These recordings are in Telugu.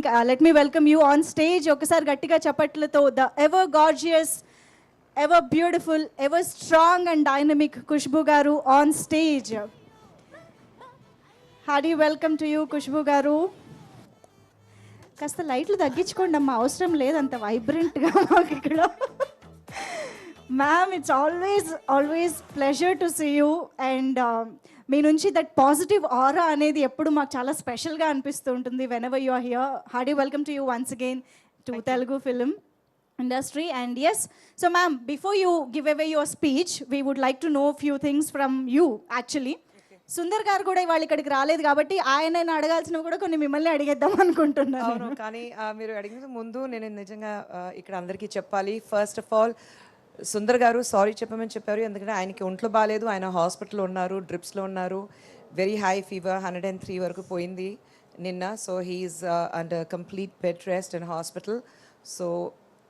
Let me welcome you on stage. ఒకసారి గట్టిగా చప్పట్లతో the ever gorgeous, ever beautiful, ever strong and dynamic Kushbu garu on stage. Hearty welcome to you, Kushbu garu. కాస్త లైట్లు తగ్గించుకోండి అమ్మా, అవసరం లేదు అంత వైబ్రెంట్గా మాకు ఇక్కడ. Ma'am, it's always pleasure to see you. And మీ నుంచి దట్ పాజిటివ్ ఆరా అనేది ఎప్పుడు మాకు చాలా స్పెషల్గా అనిపిస్తూ ఉంటుంది whenever you are here. Hearty welcome to you once again to Telugu film industry. And yes, so ma'am, before you give away your speech, we would like to know a few things from you actually. Sundar గారు కూడా ఇవాళ ఇక్కడికి రాలేదు కాబట్టి ఆయన అడగాల్సినవి కూడా కొన్ని మిమ్మల్ని అడిగేద్దాం అనుకుంటున్నాను. అవును, కానీ మీరు అడిగిన ముందు నేను నిజంగా ఇక్కడ అందరికీ చెప్పాలి. ఫస్ట్ ఆఫ్ ఆల్ సుందర్ గారు సారీ చెప్పమని చెప్పారు, ఎందుకంటే ఆయనకి ఒంట్లో బాగాలేదు, ఆయన హాస్పిటల్లో ఉన్నారు, డ్రిప్స్లో ఉన్నారు. వెరీ హై ఫీవర్ 103 వరకు పోయింది నిన్న. So he's under complete bed rest in hospital. So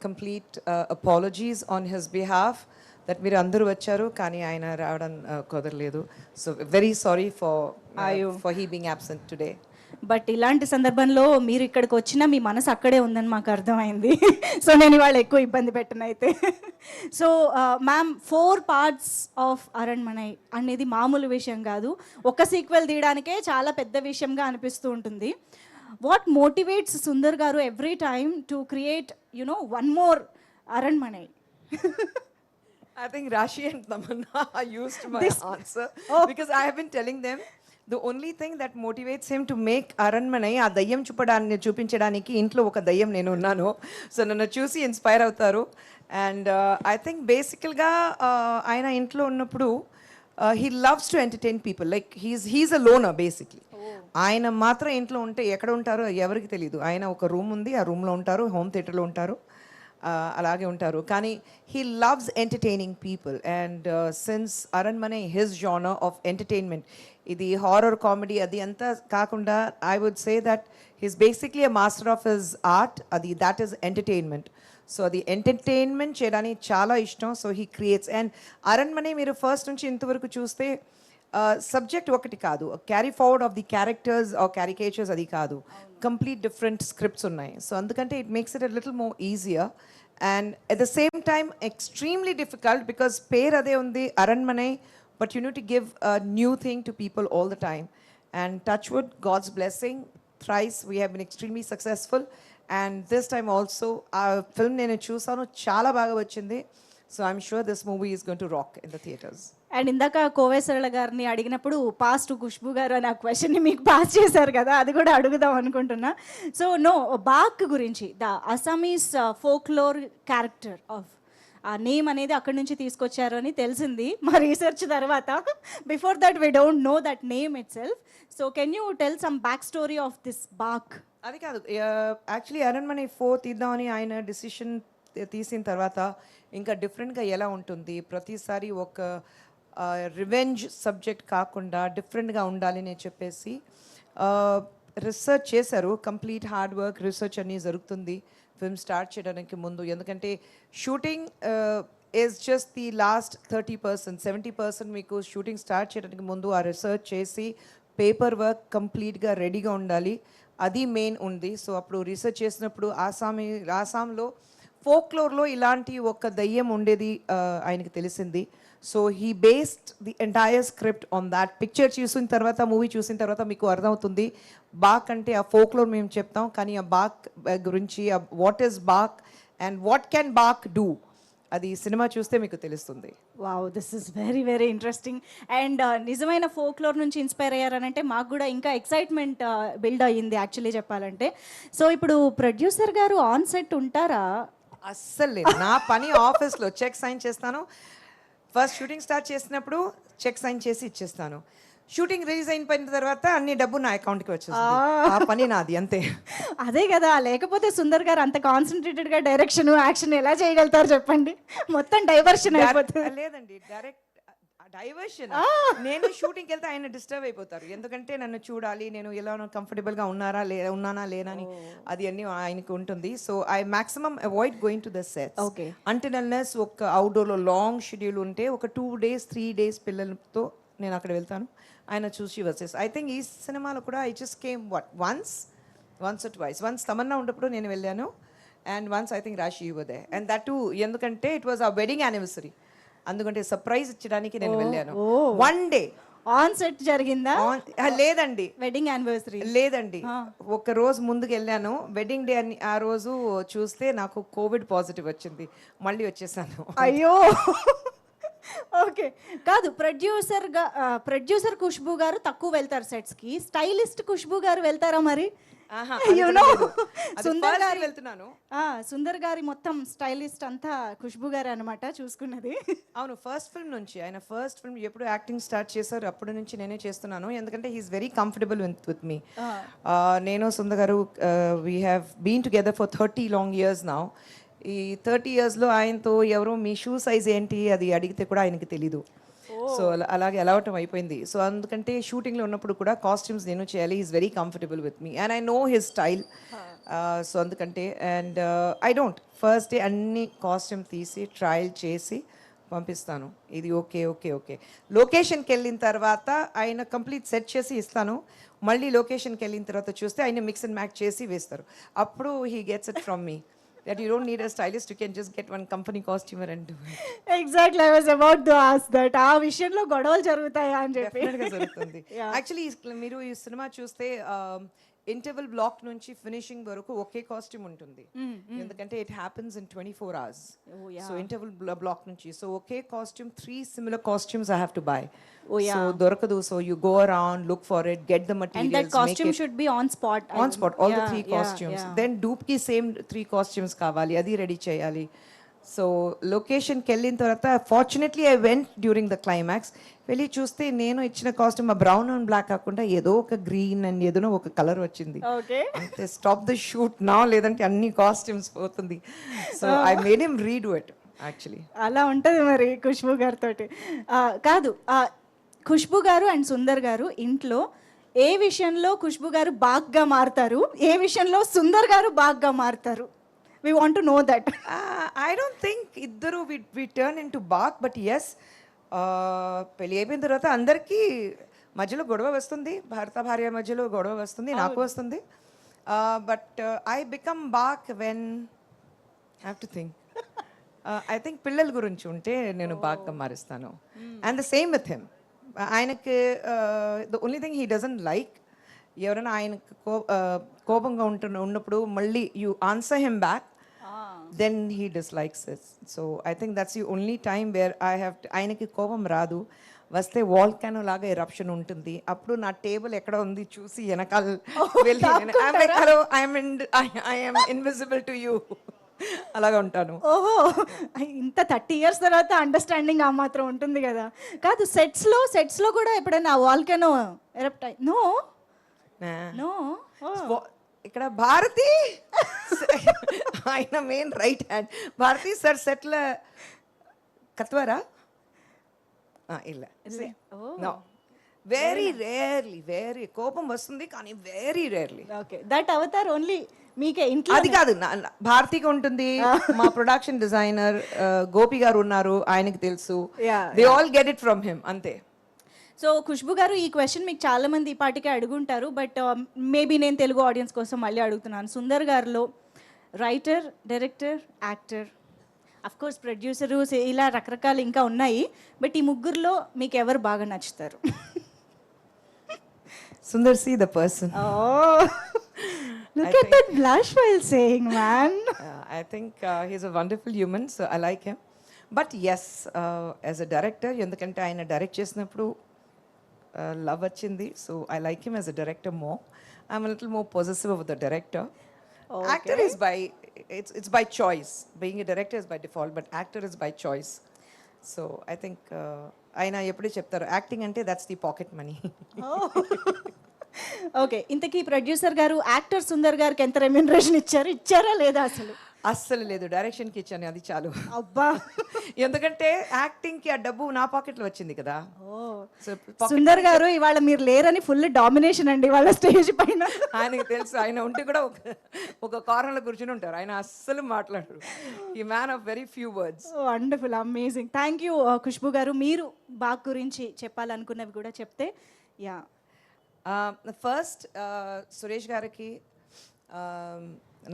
complete apologies on his behalf that మీరు అందరూ వచ్చారు కానీ ఆయన రావడం కుదరలేదు. So very sorry for he being absent today. But ఇలాంటి సందర్భంలో మీరు ఇక్కడికి వచ్చినా మీ మనసు అక్కడే ఉందని మాకు అర్థమైంది. సో నేను ఇవాళ ఎక్కువ ఇబ్బంది పెట్టను అయితే. So ma'am, 4 parts of Aranmanai అనేది మామూలు విషయం కాదు. ఒక సీక్వెల్ తీయడానికే చాలా పెద్ద విషయంగా అనిపిస్తూ ఉంటుంది. వాట్ మోటివేట్స్ సుందర్ గారు every time to create one more Aranmanai? I think Rashi and Tamanna used my answer because I have been telling them the only thing that motivates him to make Aranmanai ఆ దయ్యం చూపించడానికి ఇంట్లో ఒక దయ్యం నేను ఉన్నాను. సో నన్ను చూసి ఇన్స్పైర్ అవుతారు. అండ్ ఐ థింక్ బేసికల్గా ఆయన ఇంట్లో ఉన్నప్పుడు he loves to entertain people. Like he's a లోనర్ basically. ఆయన మాత్రం ఇంట్లో ఉంటే ఎక్కడ ఉంటారో ఎవరికి తెలియదు. ఆయన ఒక రూమ్ ఉంది, ఆ రూమ్లో ఉంటారు, హోమ్ థియేటర్లో ఉంటారు, అలాగే ఉంటారు. కానీ he loves entertaining people. And since Aranmanai his genre of entertainment, ఇది హారర్ కామెడీ అది అంతా కాకుండా I would say that he's basically a master of his art. అది దాట్ ఈస్ ఎంటర్టైన్మెంట్. సో అది ఎంటర్టైన్మెంట్ చేయడానికి చాలా ఇష్టం. So he creates. And Aranmanai మీరు ఫస్ట్ నుంచి ఇంతవరకు చూస్తే సబ్జెక్ట్ ఒకటి కాదు, carry forward of the characters or caricatures అది కాదు, కంప్లీట్ డిఫరెంట్ స్క్రిప్ట్స్ ఉన్నాయి. సో అందుకంటే it makes it a little more easier and at the same time extremely difficult because పేరు అదే ఉంది Aranmanai, but you need to give a new thing to people all the time. And touch wood, God's blessing, thrice we have been extremely successful. And this time also ఆ ఫిల్మ్ నేను చూసాను, చాలా బాగా వచ్చింది. So I'm sure this movie is going to rock in the theatres. And ఇందాక కోవేశ్వరల గారిని అడిగినప్పుడు పాస్ టు ఖుష్బు గారు అని ఆ క్వశ్చన్ని మీకు పాస్ చేశారు కదా, అది కూడా అడుగుదాం అనుకుంటున్నా. సో బాక్ గురించి, the Assamese folklore character of a name అనేది అక్కడి నుంచి తీసుకొచ్చారు అని తెలిసింది మా రీసెర్చ్ తర్వాత. Before that we don't know that name itself. So can you tell some back story of this Baak? అది కాదు, యాక్చువల్లీ అరణ్మనై 4 తీద్దామని ఆయన డిసిషన్ తీసిన తర్వాత ఇంకా డిఫరెంట్గా ఎలా ఉంటుంది, ప్రతిసారి ఒక రివెంజ్ సబ్జెక్ట్ కాకుండా డిఫరెంట్గా ఉండాలి అని చెప్పేసి రీసెర్చ్ చేశారు. కంప్లీట్ హార్డ్ వర్క్ రీసెర్చ్ అన్నీ జరుగుతుంది ఫిల్మ్ స్టార్ట్ చేయడానికి ముందు. ఎందుకంటే shooting is just the last 30%, 70% మీకు షూటింగ్ స్టార్ట్ చేయడానికి ముందు ఆ రీసెర్చ్ చేసి పేపర్ వర్క్ కంప్లీట్గా రెడీగా ఉండాలి, అది మెయిన్ ఉంది. సో అప్పుడు రీసెర్చ్ చేసినప్పుడు ఆసాంలో ఫోక్లోర్లో ఇలాంటి ఒక దయ్యం ఉండేది ఆయనకి తెలిసింది. So he based the entire script on that. Picture చూసిన తర్వాత, మూవీ చూసిన తర్వాత మీకు అర్థమవుతుంది బాక్ అంటే ఆ ఫోక్లోర్ మేము చెప్తాం, కానీ ఆ బాక్ గురించి what is Baak and what can Baak do అది సినిమా చూస్తే మీకు తెలుస్తుంది. Wow, this is very very interesting. And నిజమైన ఫోక్లోర్ నుంచి ఇన్స్పైర్ అయ్యారనంటే మాకు కూడా ఇంకా ఎక్సైట్మెంట్ బిల్డ్ అయ్యింది యాక్చువల్లీ చెప్పాలంటే. సో ఇప్పుడు ప్రొడ్యూసర్ గారు ఆన్ సెట్ ఉంటారా? అస్సలు లేదు. నా పని ఆఫీస్లో చెక్ సైన్ చేస్తాను. ఫస్ట్ షూటింగ్ స్టార్ట్ చేసినప్పుడు చెక్ సైన్ చేసి ఇచ్చేస్తాను. షూటింగ్ రిలీజ్ అయిపోయిన తర్వాత అన్ని డబ్బు నా అకౌంట్కి వచ్చేస్తుంది. ఆ పని నాది అంతే. అదే కదా, లేకపోతే సుందర్ గారు అంత కాన్సన్ట్రేటెడ్గా డైరెక్షన్ యాక్షన్ ఎలా చేయగలుగుతారు చెప్పండి? మొత్తం డైవర్షన్ అయిపోతుంది. లేదండి, డైరెక్ట్ డైవర్షన్. నేను షూటింగ్కి వెళ్తే ఆయన డిస్టర్బ్ అయిపోతారు, ఎందుకంటే నన్ను చూడాలి, నేను ఎలా కంఫర్టబుల్గా ఉన్నానా లేనని అది అన్ని ఆయనకు ఉంటుంది. So I maximum avoid going to the sets until unless ఒక అవుట్డోర్లో లాంగ్ షెడ్యూల్ ఉంటే ఒక 2 days 3 days పిల్లలతో నేను అక్కడ వెళ్తాను, ఆయన చూసి వచ్చేసి. ఐ థింక్ ఈ సినిమాలో కూడా I just came once once or twice. Once Tamannaah ఉన్నప్పుడు నేను వెళ్ళాను, and once I think Raashi you were there. And that too ఎందుకంటే it was a wedding anniversary, అందుకంటే సర్ప్రైజ్ ఇచ్చడానికి నేను వెళ్ళాను. వన్ డే ఆన్ సెట్ జరిగిందా? లేదండి, వెడ్డింగ్ యానివర్సరీ లేదండి, ఒక రోజు ముందుకు వెళ్ళాను. వెడ్డింగ్ డే అని ఆ రోజు చూస్తే నాకు కోవిడ్ పాజిటివ్ వచ్చింది, మళ్ళీ వచ్చేసాను. అయ్యో ఓకే. కాదు, ప్రొడ్యూసర్ ఖుష్బూ గారు తక్కువ వెళ్తారు సెట్స్ కి, స్టైలిస్ట్ ఖుష్బూ గారు వెళ్తారా మరి? ఆహా, అది You కూడా know, లేదు. అది సుందర్ first గారి వెళ్తున్నాను. సుందర్ గారి మొత్తం స్టైలిస్ట్ అంతా ఖుష్బూ గారు అనమాట చూసుకున్నది. అవును, ఫస్ట్ ఫిల్మ్ నుంచి, ఆయన ఫస్ట్ ఫిల్మ్ ఎప్పుడు యాక్టింగ్ స్టార్ట్ చేశారు అప్పటి నుంచి నేనే చేస్తున్నాను, ఎందుకంటే he's very comfortable with me. నేను సుందర్ గారు we have been together for 30 long years now. ఈ 30 ఇయర్స్లో ఆయనతో ఎవరో మీ షూ సైజ్ ఏంటి అది అడిగితే కూడా ఆయనకి తెలీదు. సో అలాగే అలవాటం అయిపోయింది. సో అందుకంటే షూటింగ్లో ఉన్నప్పుడు కూడా కాస్ట్యూమ్స్ నేను చేయాలి. Is very comfortable with me and I know his style. So అందుకంటే and I don't first day అన్ని కాస్ట్యూమ్ తీసి ట్రయల్ చేసి పంపిస్తాను. ఇది ఓకే ఓకే ఓకే. లొకేషన్కి వెళ్ళిన తర్వాత ఆయన కంప్లీట్ సెట్ చేసి ఇస్తాను. మళ్ళీ లొకేషన్కి వెళ్ళిన తర్వాత చూస్తే ఆయన మిక్స్ అండ్ మ్యాచ్ చేసి వేస్తారు. అప్పుడు he gets it from me that you don't need a stylist, you can just get one company costumer and do it. Exactly, I was about to ask that. ఆ విషయంలో గొడవలు జరుగుతాయా అని చెప్పి. డెఫినెట్గా జరుగుతుంది. యాక్చువల్లీ మీరు ఈ సినిమా చూస్తే ఇంటర్వెల్ బ్లాక్ నుంచి ఫినిషింగ్ వరకు ఒకే కాస్ట్యూమ్ ఉంటుంది, ఎందుకంటే it happens in 24 hours. So interval block నుంచి సో ఒకే costume 3 similar costumes I have to buy. So దొరకదు. So you go around, look for it, get the And that materials, costume should be on spot. On spot all the 3 costumes. Then dupe కి సేమ్ 3 కాస్ట్యూమ్స్ కావాలి, అది రెడీ చేయాలి. సో లొకేషన్కి వెళ్ళిన తర్వాత fortunately I went during the climax. వెళ్ళి చూస్తే నేను ఇచ్చిన కాస్ట్యూమ్ ఆ బ్రౌన్ అండ్ బ్లాక్ కాకుండా ఏదో ఒక గ్రీన్ అండ్ ఏదో ఒక కలర్ వచ్చింది. ఓకే. అంతే, స్టాప్ ద షూట్ నా, లేదంటే అన్ని కాస్ట్యూమ్స్ పోతుంది. So I made him redo it actually. అలా ఉంటుంది మరి ఖుష్బూ గారితో. కాదు, ఖుష్బూ గారు అండ్ సుందర్ గారు ఇంట్లో ఏ విషయంలో ఖుష్బూ గారు బాగ్గా మారుతారు, ఏ విషయంలో సుందర్ గారు బాగ్గా మారుతారు? We want to know that. I don't think ఇద్దరు we turn into bark, but yes, పెళ్ళి అయిపోయిన తర్వాత అందరికీ మధ్యలో గొడవ వస్తుంది, భర్త భార్య మధ్యలో గొడవ వస్తుంది, నాకు వస్తుంది. But I become back when have to think. I think పిల్లల గురించి ఉంటే నేను బాగా మారుస్తాను. And the same with him. ఆయనకి the only thing he doesn't like, ఎవరైనా ఆయనకు కోపంగా ఉన్నప్పుడు మళ్ళీ you answer him back, then he dislikes it. So I think that's the only time where I have to, ఆయనకి కోపం రాదు, వస్తే వాల్కానో లాగా ఎరప్షన్ ఉంటుంది. అప్పుడు నా టేబుల్ ఎక్కడ ఉంది చూసి వెనకాల వెళ్ళి hello I am invisible to you అలాగా ఉంటాను. ఓహో, ఇంత 30 years తర్వాత అండర్స్టాండింగ్ ఆ మాత్రం ఉంటుంది కదా. కాదు, సెట్స్ లో కూడా ఎప్పుడైనా వాల్కానో ఎరప్ట్ అయ్యి? No no. ఇక్కడ భారతి ఆయన main right hand. Bharathi sir సెట్ల కత్వారా ಇಲ್ಲ నో, వెరీ రేర్లీ, వెరీ కోపం వస్తుంది కానీ very rarely. Okay, that Avatar only మీకే ఇంట్లో. అది కాదు, భారతికి ఉంటుంది, మా ప్రొడక్షన్ డిజైనర్ గోపి గారు ఉన్నారు, ఆయనకి తెలుసు. They all get it from him, అంతే. సో ఖుష్బూ గారు, ఈ క్వశ్చన్ మీకు చాలా మంది ఈ పాటికే అడుగుంటారు, బట్ మేబీ నేను తెలుగు ఆడియన్స్ కోసం మళ్ళీ అడుగుతున్నాను. సుందర్ గారిలో writer, director, actor, of course producer, ఇలా రకరకాలు ఇంకా ఉన్నాయి, బట్ ఈ ముగ్గురులో మీకు ఎవరు బాగా నచ్చుతారు? Sundar see the person. Look at that blush while saying, man. I think he's a wonderful human, so I like him. But yes, as a director, ఎందుకంటే ఆయన డైరెక్ట్ చేసినప్పుడు లవ్ వచ్చింది. So I like him as a director more. I'm little more possessive of the director. Actor is by it's by choice. Being a director is by default, but actor is by choice. So I think ఆయన ఎప్పుడూ చెప్తారు, యాక్టింగ్ అంటే that's the pocket money. Okay, ఇంతకీ ప్రొడ్యూసర్ గారు యాక్టర్ సుందర్ గారికి ఎంత రెమ్యూనరేషన్ ఇచ్చారా లేదా? అస్సలు లేదు, డైరెక్షన్కి ఇచ్చాను, అది చాలు. అబ్బా, ఎందుకంటే యాక్టింగ్కి ఆ డబ్బు నా పాకెట్లో వచ్చింది కదా. సుందర్ గారు ఇవాళ మీరు లేరని ఫుల్ డామినేషన్ అండి వాళ్ళ స్టేజ్ పైన. ఆయనకి తెలుసు, ఆయన ఉంటే కూడా ఒక కార్నర్లో కూర్చొని ఉంటారు, ఆయన అస్సలు మాట్లాడరు. ఈ man of very few words. Wonderful, amazing. Thank you Khushbu గారు. మీరు బాగ్ గురించి చెప్పాలనుకున్నవి కూడా చెప్తే. యా, ఫస్ట్ సురేష్ గారికి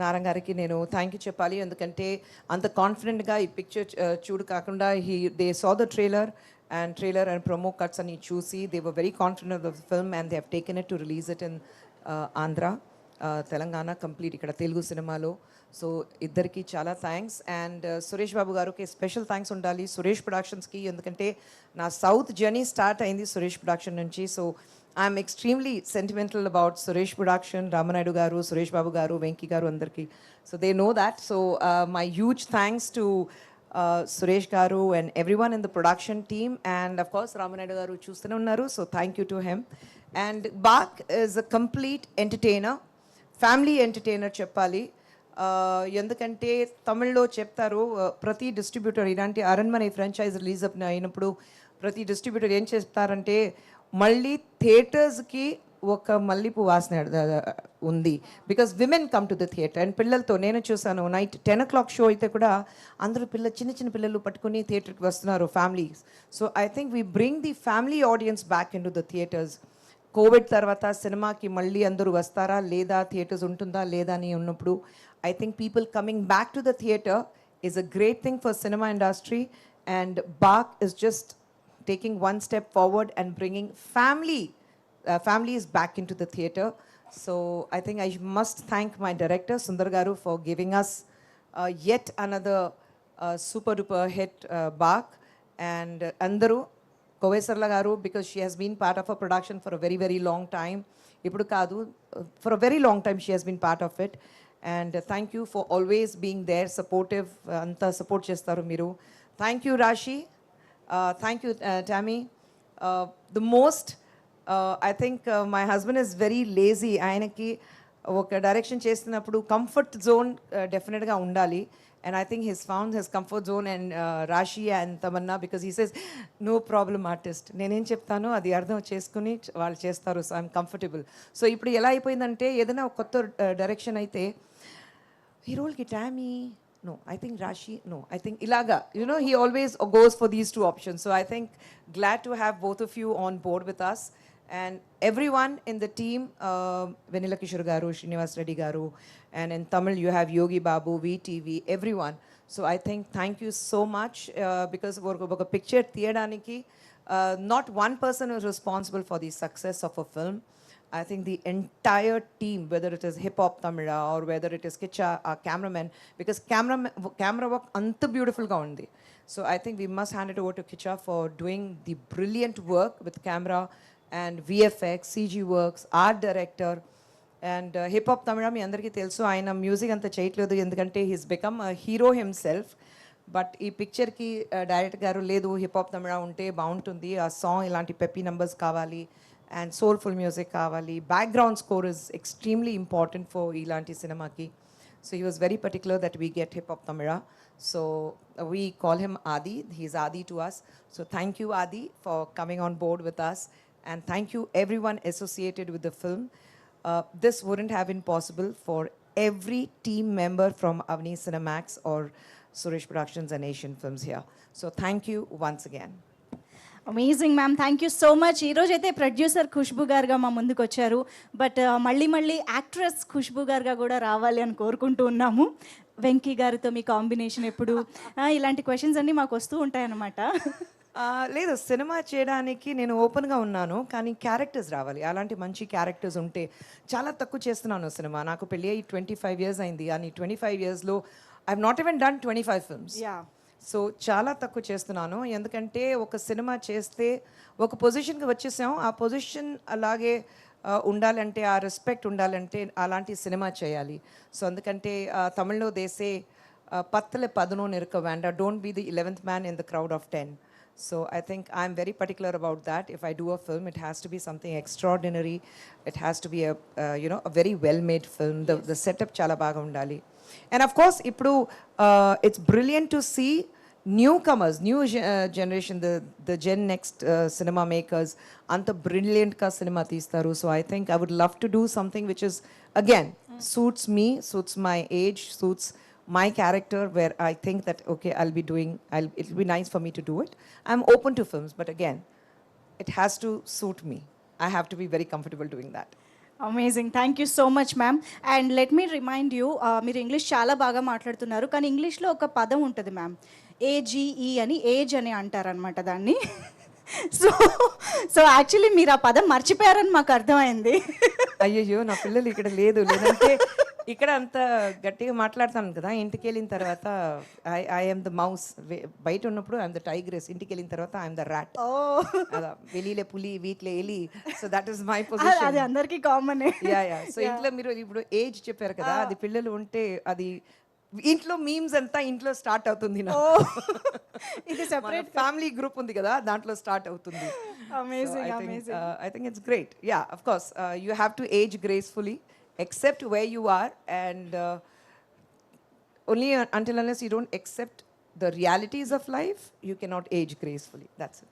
నారాయణ గారికి నేను థ్యాంక్ యూ చెప్పాలి, ఎందుకంటే అంత కాన్ఫిడెంట్గా ఈ పిక్చర్ చూడు కాకుండా they saw the trailer and promo cuts అని చూసి they were very confident of the film and they have taken it to release it in Andhra, Telangana complete ఇక్కడ తెలుగు సినిమాలో. సో ఇద్దరికి చాలా థ్యాంక్స్. అండ్ సురేష్ బాబు గారికి స్పెషల్ థ్యాంక్స్ ఉండాలి, సురేష్ ప్రొడక్షన్స్కి, ఎందుకంటే నా సౌత్ జర్నీ స్టార్ట్ అయింది సురేష్ ప్రొడక్షన్ నుంచి. So I'm extremely sentimental about Suresh production, Ramanaidu garu, Suresh Babu garu, Venky garu అందరికీ. So they know that. So my huge thanks to Suresh garu and everyone in the production team, and of course Ramanaidu garu చూస్తూనే ఉన్నారు, so thank you to him. And Baak is a complete entertainer, family entertainer చెప్పాలి. ఎందుకంటే తమిళ్లో చెప్తారు, ప్రతి డిస్ట్రిబ్యూటర్ ఇలాంటి అరణ్మనే ఫ్రాంచైజ్ రిలీజ్ అయినప్పుడు ప్రతి డిస్ట్రిబ్యూటర్ ఏం చేస్తారంటే మళ్ళీ థియేటర్స్కి ఒక మల్లిపు వాసన ఉంది, because women come to the theatre. And పిల్లలతో నేను చూసాను, నైట్ 10 o'clock షో అయితే కూడా అందరూ చిన్న చిన్న పిల్లలు పట్టుకుని థియేటర్కి వస్తున్నారు, families. So I think we bring the family audience back in to the theatres. Covid తర్వాత సినిమాకి మళ్ళీ అందరూ వస్తారా లేదా, థియేటర్స్ ఉంటుందా లేదా అని ఉన్నప్పుడు I think people coming back to the theatre is a great thing for cinema industry. And Baak is just taking one step forward and bringing families back into the theatre. So I think I must thank my director Sundar Garu for giving us yet another super duper hit, Bak, and Andaru Kovesarla Garu, because she has been part of a production for a very very long time. Ippudu kadu, for a very long time she has been part of it. And thank you for always being there, supportive, anta support chestaru meeru. Thank you Rashi. Thank you, Tammy. The most, I think my husband is very lazy. ఆయనకి ఒక డైరెక్షన్ చేస్తున్నప్పుడు కంఫర్ట్ జోన్ డెఫినెట్గా ఉండాలి. And I think he's found his comfort zone and Rashi and Tamanna, because he says, no problem artist. నేనేం చెప్తానో అది అర్థం చేసుకుని వాళ్ళు చేస్తారు. So I'm comfortable. సో ఇప్పుడు ఎలా అయిపోయిందంటే ఏదైనా ఒక కొత్త డైరెక్షన్ అయితే ఈ రోల్కి Tommy, no, I think Rashi, no, I think Ilaga. You know, he always goes for these two options. So I think glad to have both of you on board with us. And everyone in the team, Vanilla Kishore Garu, Srinivas Reddy Garu, and in Tamil you have Yogi Babu, VTV, everyone. So I think thank you so much, because oka picture theyadaniki, not one person is responsible for the success of a film. I think the entire team, whether it is Hip Hop Tamila or whether it is Kicha, our cameraman, because camera work anta beautiful ga undi. So I think we must hand it over to Kicha for doing the brilliant work with camera and VFX, CG works, art director. And Hip Hop Tamila mi andarki telusu ayana music anta cheyatledu endukante he's become a hero himself. But ఈ పిక్చర్కి డైరెక్టర్ గారు లేదు హిప్ హాప్ తమిళ ఉంటే బాగుంటుంది, ఆ సాంగ్ ఇలాంటి పెప్పీ నంబర్స్ కావాలి అండ్ సోల్ఫుల్ మ్యూజిక్ కావాలి, background score is extremely important for ఇలాంటి సినిమాకి. So he was very particular that we get hip hop Tamizha. So we call him Aadhi, he's Aadhi to us. So thank you Aadhi for coming on board with us, and thank you everyone associated with the film. This wouldn't have been possible for every team member from Avni Cinemax or Suresh Productions and Asian Films here. So thank you once again. Amazing ma'am, thank you so much. ఈరోజు అయితే ప్రొడ్యూసర్ ఖుష్బు గారుగా మా ముందుకు వచ్చారు, బట్ మళ్ళీ యాక్ట్రెస్ ఖుష్బు గారుగా కూడా రావాలి అని కోరుకుంటూ ఉన్నాము. వెంకీ గారితో మీ కాంబినేషన్ ఎప్పుడు, ఇలాంటి క్వశ్చన్స్ అన్నీ మాకు వస్తూ ఉంటాయన్నమాట. లేదు, సినిమా చేయడానికి నేను ఓపెన్గా ఉన్నాను, కానీ క్యారెక్టర్స్ రావాలి, అలాంటి మంచి క్యారెక్టర్స్ ఉంటే. చాలా తక్కువ చేస్తున్నాను సినిమా, నాకు పెళ్ళి అయ్యి 25 years అయింది, కానీ 25 yearsలో I have not even done 25 films. So చాలా తక్కువ చేస్తున్నాను, ఎందుకంటే ఒక సినిమా చేస్తే ఒక పొజిషన్కి వచ్చేసాం, ఆ పొజిషన్ అలాగే ఉండాలంటే, ఆ రెస్పెక్ట్ ఉండాలంటే అలాంటి సినిమా చేయాలి. సో అందుకంటే తమిళ్లో దేసే పత్తలే పదనో నిరక వేండా, don't be the 11th man in the crowd of 10. So I think I'm very particular about that. If I do a film, it has to be something extraordinary. It has to be a very well-made film. The setup chala baga undali. And of course, ippudu it's brilliant to see newcomers, new generation, the Gen Next cinema makers, anta brilliant ka cinema teestaru. So I think I would love to do something which is again suits me, suits my age, suits my character, where I think that okay, it'll be nice for me to do it. I'm open to films, but again, it has to suit me. I have to be very comfortable doing that. Amazing, thank you so much ma'am. And let me remind you, మీరు ఇంగ్లీష్ చాలా బాగా మాట్లాడుతున్నారు, కానీ ఇంగ్లీష్లో ఒక పదం ఉంటుంది మ్యామ్, ఏజీఈ అని, ఏజ్ అని అంటారనమాట దాన్ని. సో సో యాక్చువల్లీ మీరు ఆ పదం మర్చిపోయారని మాకు అర్థమైంది. అయ్యయ్యో నా పిల్లలు ఇక్కడ లేదంటే ఇక్కడ అంత గట్టిగా మాట్లాడతాను కదా, ఇంటికి వెళ్ళిన తర్వాత ఐఎమ్ ద మౌస్, బయట ఉన్నప్పుడు ఐఎమ్ ద టైగ్రెస్, ఇంటికి వెళ్ళిన తర్వాత ఐఎమ్ ద ర్యాట్. ఓ, అలా வெளியில పులి వీటిలో ఎలి, సో దట్ ఈస్ మై అది పొజిషన్. అందరికీ కామనే. యా సో ఇంట్లో మీరు ఇప్పుడు ఏజ్ చెప్పారు కదా, అది పిల్లలు ఉంటే అది ఇంట్లో మీమ్స్ అంతా ఇంట్లో స్టార్ట్ అవుతుంది ఓ, ఇది సెపరేట్ ఫ్యామిలీ గ్రూప్ ఉంది కదా, దాంట్లో స్టార్ట్ అవుతుంది. Amazing, amazing. I think it's great. Yeah, of course. You have to age gracefully, accept where you are, and only until unless you don't accept the realities of life, you cannot age gracefully. That's it.